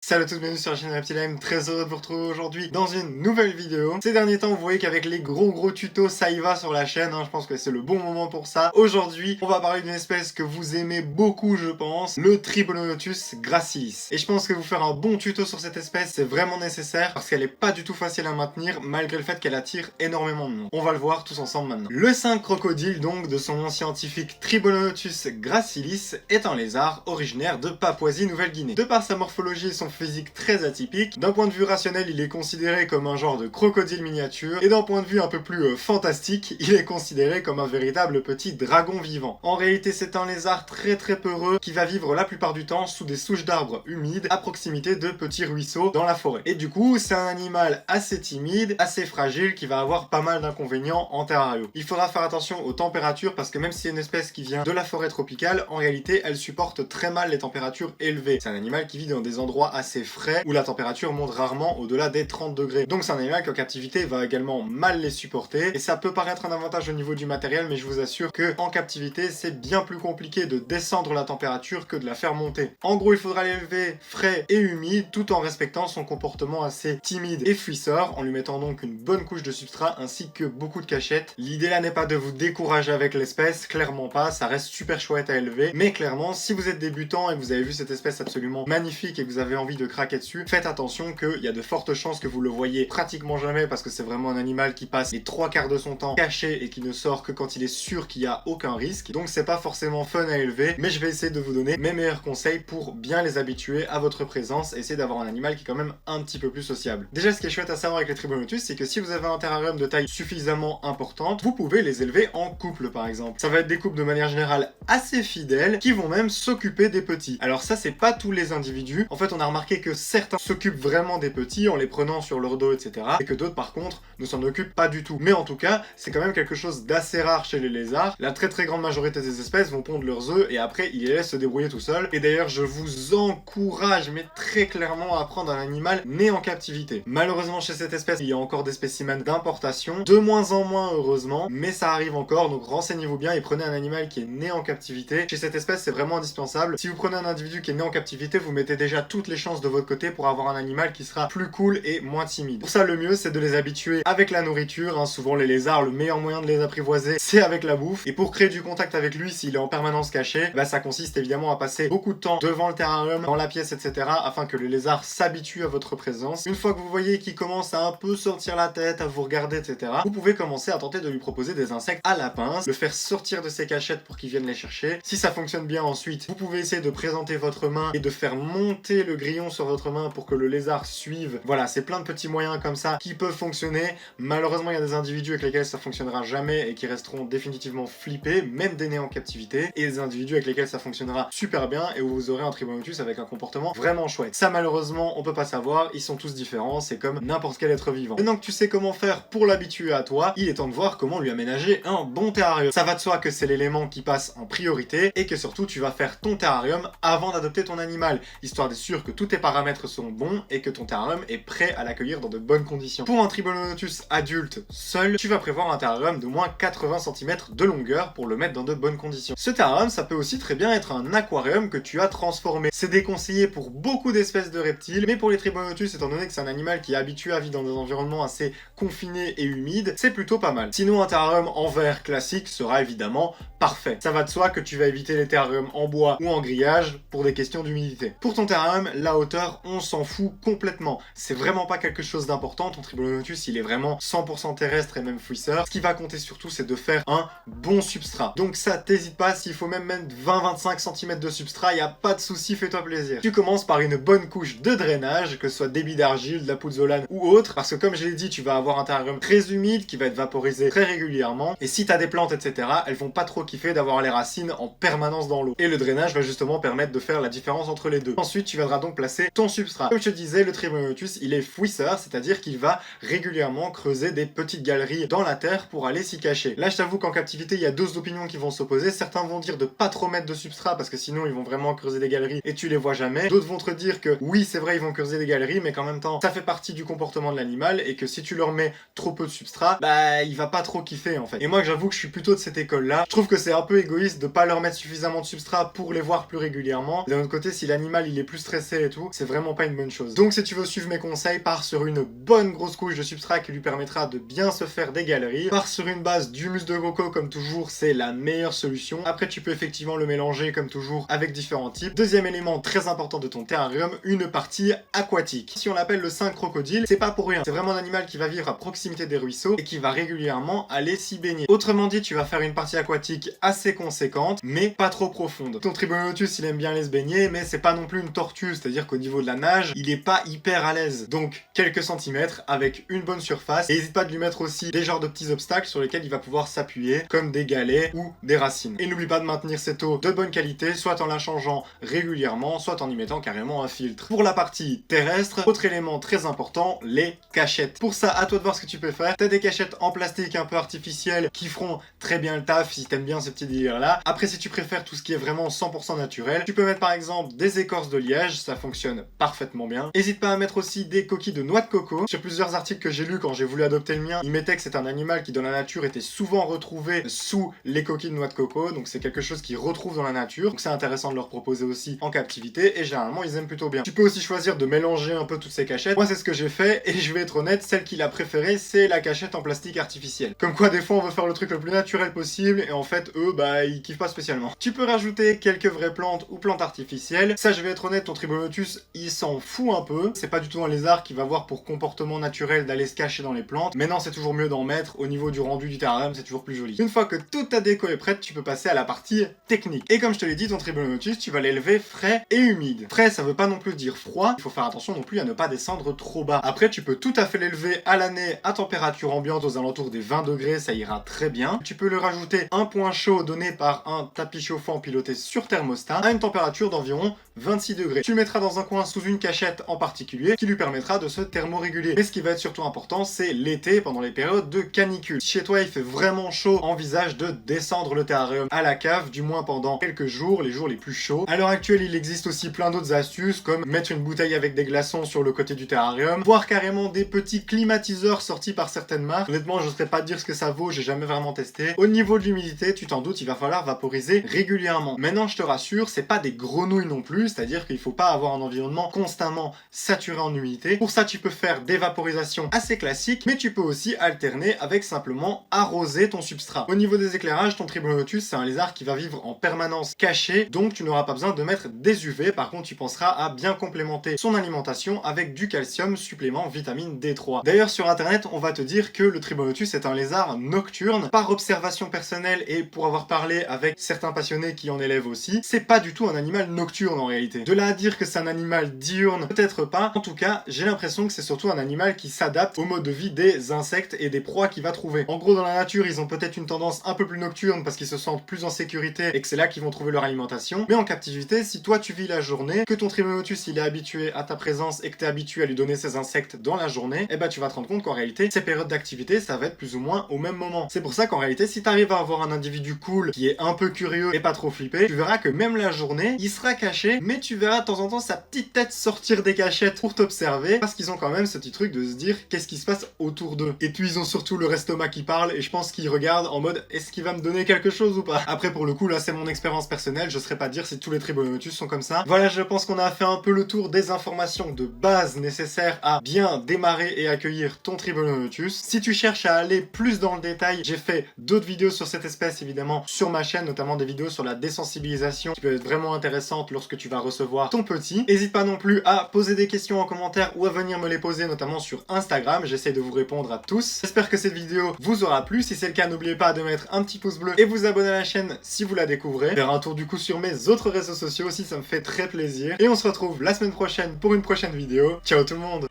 Salut à tous, bienvenue sur la chaîne Reptilime, très heureux de vous retrouver aujourd'hui dans une nouvelle vidéo. Ces derniers temps, vous voyez qu'avec les gros tutos, ça y va sur la chaîne, je pense que c'est le bon moment pour ça. Aujourd'hui, on va parler d'une espèce que vous aimez beaucoup, je pense, le Tribononotus gracilis. Et je pense que vous faire un bon tuto sur cette espèce, c'est vraiment nécessaire, parce qu'elle est pas du tout facile à maintenir, malgré le fait qu'elle attire énormément de monde. On va le voir tous ensemble maintenant. Le 5 crocodile, donc, de son nom scientifique Tribononotus gracilis, est un lézard originaire de Papouasie-Nouvelle-Guinée. De par sa morphologie et son physique très atypique, d'un point de vue rationnel, il est considéré comme un genre de crocodile miniature, et d'un point de vue un peu plus fantastique, il est considéré comme un véritable petit dragon vivant. En réalité, c'est un lézard très peureux qui va vivre la plupart du temps sous des souches d'arbres humides à proximité de petits ruisseaux dans la forêt. Et du coup, c'est un animal assez timide, assez fragile, qui va avoir pas mal d'inconvénients en terrario. Il faudra faire attention aux températures parce que même si c'est une espèce qui vient de la forêt tropicale, en réalité, elle supporte très mal les températures élevées. C'est un animal qui vit dans des endroits assez frais où la température monte rarement au-delà des 30 degrés. Donc c'est un animal qui en captivité va également mal les supporter et ça peut paraître un avantage au niveau du matériel, mais je vous assure que en captivité c'est bien plus compliqué de descendre la température que de la faire monter. En gros, il faudra l'élever frais et humide tout en respectant son comportement assez timide et fuisseur, en lui mettant donc une bonne couche de substrat ainsi que beaucoup de cachettes. L'idée là n'est pas de vous décourager avec l'espèce, clairement pas, ça reste super chouette à élever, mais clairement si vous êtes débutant et que vous avez vu cette espèce absolument magnifique et que vous avez envie de craquer dessus, faites attention qu'il y a de fortes chances que vous le voyez pratiquement jamais parce que c'est vraiment un animal qui passe les 3/4 de son temps caché et qui ne sort que quand il est sûr qu'il n'y a aucun risque. Donc c'est pas forcément fun à élever, mais je vais essayer de vous donner mes meilleurs conseils pour bien les habituer à votre présence et essayer d'avoir un animal qui est quand même un petit peu plus sociable. Déjà, ce qui est chouette à savoir avec les Tribonotus, c'est que si vous avez un terrarium de taille suffisamment importante, vous pouvez les élever en couple par exemple. Ça va être des couples de manière générale assez fidèles qui vont même s'occuper des petits. Alors ça, c'est pas tous les individus. En fait, on a remarqué que certains s'occupent vraiment des petits en les prenant sur leur dos, etc. Et que d'autres, par contre, ne s'en occupent pas du tout. Mais en tout cas, c'est quand même quelque chose d'assez rare chez les lézards. La très grande majorité des espèces vont pondre leurs œufs et après, ils les laissent se débrouiller tout seuls. Et d'ailleurs, je vous encourage, mais très clairement, à prendre un animal né en captivité. Malheureusement, chez cette espèce, il y a encore des spécimens d'importation. De moins en moins, heureusement, mais ça arrive encore. Donc renseignez-vous bien et prenez un animal qui est né en captivité. Chez cette espèce, c'est vraiment indispensable. Si vous prenez un individu qui est né en captivité, vous mettez déjà toutes les chances de votre côté pour avoir un animal qui sera plus cool et moins timide. Pour ça, le mieux, c'est de les habituer avec la nourriture. Souvent, les lézards, le meilleur moyen de les apprivoiser, c'est avec la bouffe. Et pour créer du contact avec lui, s'il est en permanence caché, ça consiste évidemment à passer beaucoup de temps devant le terrarium, dans la pièce, etc. afin que le lézard s'habitue à votre présence. Une fois que vous voyez qu'il commence à un peu sortir la tête, à vous regarder, etc., vous pouvez commencer à tenter de lui proposer des insectes à la pince, le faire sortir de ses cachettes pour qu'il vienne les chercher. Si ça fonctionne bien ensuite, vous pouvez essayer de présenter votre main et de faire monter le grillon sur votre main pour que le lézard suive. Voilà, c'est plein de petits moyens comme ça qui peuvent fonctionner. Malheureusement, il y a des individus avec lesquels ça fonctionnera jamais et qui resteront définitivement flippés, même des nés en captivité, et des individus avec lesquels ça fonctionnera super bien et où vous aurez un Tribonotus avec un comportement vraiment chouette. Ça, malheureusement, on peut pas savoir, ils sont tous différents, c'est comme n'importe quel être vivant. Maintenant que tu sais comment faire pour l'habituer à toi, il est temps de voir comment lui aménager un bon terrarium. Ça va de soi que c'est l'élément qui passe en priorité et que surtout tu vas faire ton terrarium avant d'adopter ton animal, histoire d'être sûr que tous tes paramètres sont bons et que ton terrarium est prêt à l'accueillir dans de bonnes conditions. Pour un Tribononotus adulte seul, tu vas prévoir un terrarium de moins 80 cm de longueur pour le mettre dans de bonnes conditions. Ce terrarium, ça peut aussi très bien être un aquarium que tu as transformé. C'est déconseillé pour beaucoup d'espèces de reptiles, mais pour les Tribonotus, étant donné que c'est un animal qui est habitué à vivre dans des environnements assez confinés et humides, c'est plutôt pas mal. Sinon, un terrarium en verre classique sera évidemment parfait. Ça va de soi que tu vas éviter les terrariums en bois ou en grillage pour des questions d'humidité. Pour ton terrarium, la hauteur, on s'en fout complètement. C'est vraiment pas quelque chose d'important. Ton Tribonotus, il est vraiment 100% terrestre et même fouisseur. Ce qui va compter surtout, c'est de faire un bon substrat. Donc ça, t'hésites pas, s'il faut même mettre 20-25 cm de substrat, y a pas de souci, fais-toi plaisir. Tu commences par une bonne couche de drainage, que ce soit débit d'argile, de la pouzzolane ou autre, parce que comme je l'ai dit, tu vas avoir un terrarium très humide qui va être vaporisé très régulièrement, et si t'as des plantes, etc., elles vont pas trop kiffer d'avoir les racines en permanence dans l'eau. Et le drainage va justement permettre de faire la différence entre les deux. Ensuite, tu viendras donc placer ton substrat. Comme je te disais, le Tribonotus, il est fouisseur, c'est-à-dire qu'il va régulièrement creuser des petites galeries dans la terre pour aller s'y cacher. Là, je t'avoue qu'en captivité, il y a deux opinions qui vont s'opposer. Certains vont dire de pas trop mettre de substrat parce que sinon ils vont vraiment creuser des galeries et tu les vois jamais. D'autres vont te dire que oui, c'est vrai, ils vont creuser des galeries, mais qu'en même temps, ça fait partie du comportement de l'animal et que si tu leur mets trop peu de substrat, il va pas trop kiffer en fait. Et moi, j'avoue que je suis plutôt de cette école-là. Je trouve que c'est un peu égoïste de pas leur mettre suffisamment de substrat pour les voir plus régulièrement. D'un autre côté, si l'animal il est plus stressé et tout, tout, c'est vraiment pas une bonne chose. Donc si tu veux suivre mes conseils, pars sur une bonne grosse couche de substrat qui lui permettra de bien se faire des galeries. Pars sur une base d'humus de coco comme toujours, c'est la meilleure solution. Après tu peux effectivement le mélanger comme toujours avec différents types. Deuxième élément très important de ton terrarium, une partie aquatique. Si on l'appelle le saint crocodile, c'est pas pour rien. C'est vraiment un animal qui va vivre à proximité des ruisseaux et qui va régulièrement aller s'y baigner. Autrement dit, tu vas faire une partie aquatique assez conséquente, mais pas trop profonde. Ton Tribonotus, il aime bien aller se baigner, mais c'est pas non plus une tortue, c'est-à-dire qu'au niveau de la nage, il est pas hyper à l'aise. Donc, quelques centimètres avec une bonne surface. Et n'hésite pas de lui mettre aussi des genres de petits obstacles sur lesquels il va pouvoir s'appuyer, comme des galets ou des racines. Et n'oublie pas de maintenir cette eau de bonne qualité, soit en la changeant régulièrement, soit en y mettant carrément un filtre. Pour la partie terrestre, autre élément très important, les cachettes. Pour ça, à toi de voir ce que tu peux faire. T'as des cachettes en plastique un peu artificielles qui feront très bien le taf si t'aimes bien ce petit délire là. Après, si tu préfères tout ce qui est vraiment 100% naturel, tu peux mettre par exemple des écorces de liège, ça fonctionne parfaitement bien. N'hésite pas à mettre aussi des coquilles de noix de coco. Sur plusieurs articles que j'ai lus quand j'ai voulu adopter le mien, ils mettaient que c'est un animal qui dans la nature était souvent retrouvé sous les coquilles de noix de coco, donc c'est quelque chose qu'ils retrouvent dans la nature, donc c'est intéressant de leur proposer aussi en captivité, et généralement ils aiment plutôt bien. Tu peux aussi choisir de mélanger un peu toutes ces cachettes. Moi c'est ce que j'ai fait, et je vais être honnête, celle qu'il a préférée, c'est la cachette en plastique artificiel. Comme quoi des fois on veut faire le truc le plus naturel possible, et en fait eux, bah ils kiffent pas spécialement. Tu peux rajouter quelques vraies plantes ou plantes artificielles. Ça je vais être honnête, ton Tribonotus il s'en fout un peu, c'est pas du tout un lézard qui va avoir pour comportement naturel d'aller se cacher dans les plantes, mais non c'est toujours mieux d'en mettre. Au niveau du rendu du terrarium, c'est toujours plus joli. Une fois que toute ta déco est prête, tu peux passer à la partie technique. Et comme je te l'ai dit, ton Tribonotus, tu vas l'élever frais et humide. Frais, ça veut pas non plus dire froid, il faut faire attention non plus à ne pas descendre trop bas. Après, tu peux tout à fait l'élever à l'année à température ambiante aux alentours des 20 degrés, ça ira très bien. Tu peux le rajouter un point chaud donné par un tapis chauffant piloté sur thermostat à une température d'environ 26 degrés. Tu le mettras dans un coin sous une cachette en particulier qui lui permettra de se thermoréguler. Mais ce qui va être surtout important, c'est l'été pendant les périodes de canicule. Si chez toi il fait vraiment chaud, envisage de descendre le terrarium à la cave, du moins pendant quelques jours, les jours les plus chauds. À l'heure actuelle, il existe aussi plein d'autres astuces comme mettre une bouteille avec des glaçons sur le côté du terrarium, voire carrément des petits climatiseurs sortis par certaines marques. Honnêtement, je ne saurais pas te dire ce que ça vaut, j'ai jamais vraiment testé. Au niveau de l'humidité, tu t'en doutes, il va falloir vaporiser régulièrement. Maintenant, je te rassure, c'est pas des grenouilles non plus, c'est-à-dire qu'il faut pas avoir un environnement constamment saturé en humidité. Pour ça, tu peux faire des vaporisations assez classiques, mais tu peux aussi alterner avec simplement arroser ton substrat. Au niveau des éclairages, ton Tribonotus, c'est un lézard qui va vivre en permanence caché, donc tu n'auras pas besoin de mettre des UV. Par contre, tu penseras à bien complémenter son alimentation avec du calcium, supplément vitamine D3. D'ailleurs, sur internet, on va te dire que le Tribonotus est un lézard nocturne. Par observation personnelle et pour avoir parlé avec certains passionnés qui en élèvent aussi, c'est pas du tout un animal nocturne en réalité. De là à dire que c'est un animal diurne, peut-être pas. En tout cas, j'ai l'impression que c'est surtout un animal qui s'adapte au mode de vie des insectes et des proies qu'il va trouver. En gros, dans la nature, ils ont peut-être une tendance un peu plus nocturne parce qu'ils se sentent plus en sécurité et que c'est là qu'ils vont trouver leur alimentation. Mais en captivité, si toi tu vis la journée, que ton Tribonotus il est habitué à ta présence et que tu es habitué à lui donner ses insectes dans la journée, et bah tu vas te rendre compte qu'en réalité, ces périodes d'activité, ça va être plus ou moins au même moment. C'est pour ça qu'en réalité, si tu arrives à avoir un individu cool qui est un peu curieux et pas trop flippé, tu verras que même la journée, il sera caché, mais tu verras de temps en temps sa petite tête sortir des cachettes pour t'observer parce qu'ils ont quand même ce petit truc de se dire qu'est-ce qui se passe autour d'eux. Et puis ils ont surtout le estomac qui parle et je pense qu'ils regardent en mode est-ce qu'il va me donner quelque chose ou pas. Après pour le coup là c'est mon expérience personnelle, je saurais pas dire si tous les Tribonotus sont comme ça. Voilà, je pense qu'on a fait un peu le tour des informations de base nécessaires à bien démarrer et accueillir ton Tribonotus. Si tu cherches à aller plus dans le détail, j'ai fait d'autres vidéos sur cette espèce évidemment sur ma chaîne, notamment des vidéos sur la désensibilisation qui peut être vraiment intéressante lorsque tu vas recevoir ton petit. N'hésite pas non plus à poser des questions en commentaire ou à venir me les poser notamment sur Instagram, j'essaie de vous répondre à tous. J'espère que cette vidéo vous aura plu, si c'est le cas n'oubliez pas de mettre un petit pouce bleu et vous abonner à la chaîne si vous la découvrez. Faire un tour du coup sur mes autres réseaux sociaux aussi, ça me fait très plaisir. Et on se retrouve la semaine prochaine pour une prochaine vidéo. Ciao tout le monde!